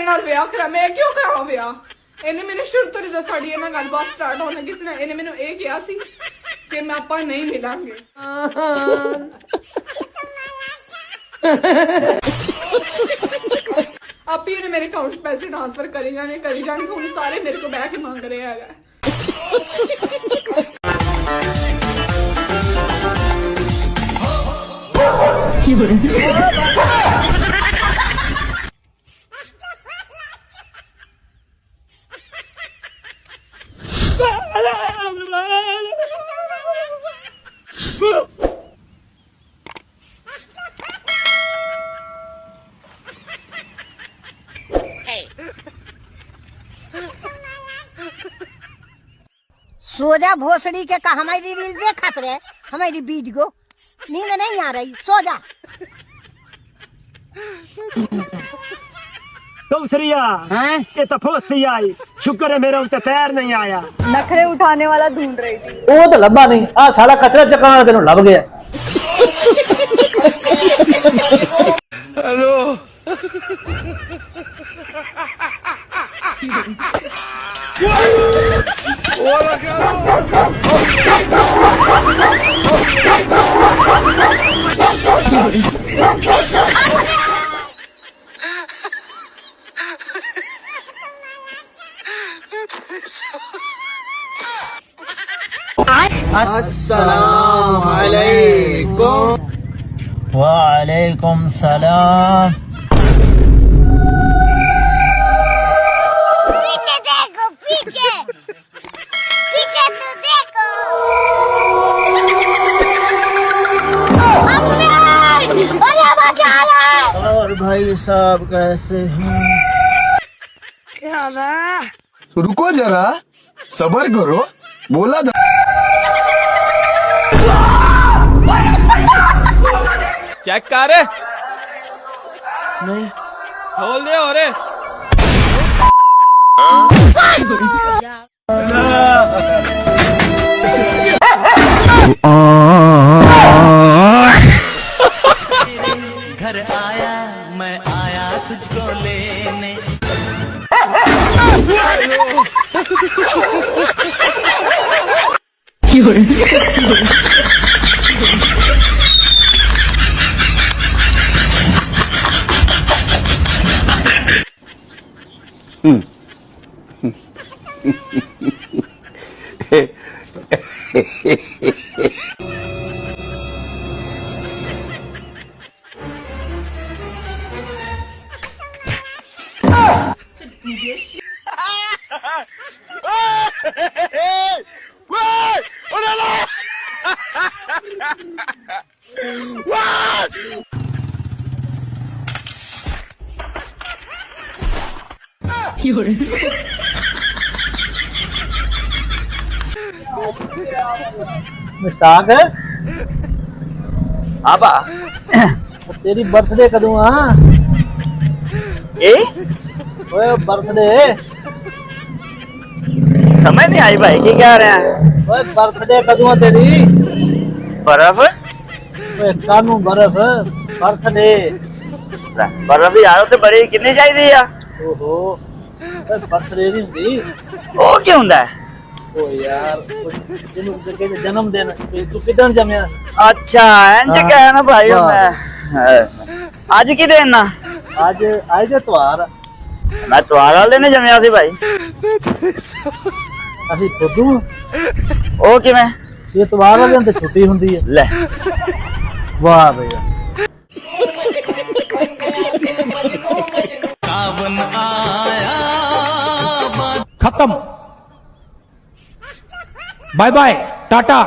मेरे नाल विआह करा, मैं क्यों करावां विआह? इन्हें मैंने शुरू तो जो साड़ी इन्हां गलबात स्टार्ट होने लगी सी ना, इन्हें मैनू ये कहा सी कि मैं आपां नहीं मिलांगे। आप ही ने मेरे अकाउंट पैसे ट्रांसफर करी जाने हुण सारे मेरे को बह के मांग रहे हैं। सोजा भोसड़ी के का हमारी रील देखत रहे, हमारी वीडियो नींद नहीं आ रही, सो जा। तुम सरिया हैं? ये तो फोसी आई, शुक्र है मेरा उनते पैर नहीं आया। नखरे उठाने वाला ढूंढ रही थी, वो तो लब्बा नहीं, आ साला कचरा चकाने वाला तेनों लभ गया। हेलो अस्सलाम वालेकुम। वालेकुम सलाम। पीछे देखो, पीछे पीछे तो देखो। और भाई साहब कैसे हैं? रुको जरा, सबर करो, बोला था। चेक कर। नहीं खोल दे और घर आया मैं आया तुझको लेने। मुश्ताक आबा तेरी बर्थडे कदूं आ? ए ओए बर्थडे समझ नहीं आई भाई की कह रहे हैं? ओए बर्थडे कदूं आ तेरी? बर्फ ओए कानू बर्फ बर्थडे बर्फ यार तो बड़ी कितनी चाहिए आ? ओहो ओए बर्थडे नहीं हुंदी। ओ क्यों हुंदा है? ओ यार तेनू के जन्मदिन तू किदन जमया? अच्छा इंज कह ना भाई मैं आज की दिन ना आज आज दे त्योहार मैं त्योहार वाले ने जमया सी भाई। ਅਸੀਂ ਖੁਦੂ ओ किवें? ਇਹ त्योहार ਵਾਲੇ ਦਿਨ ਤੇ ਛੁੱਟੀ ਹੁੰਦੀ ਹੈ। ले ਵਾਹ ਭਈਆ सावन आया खत्म, बाय बाय टाटा।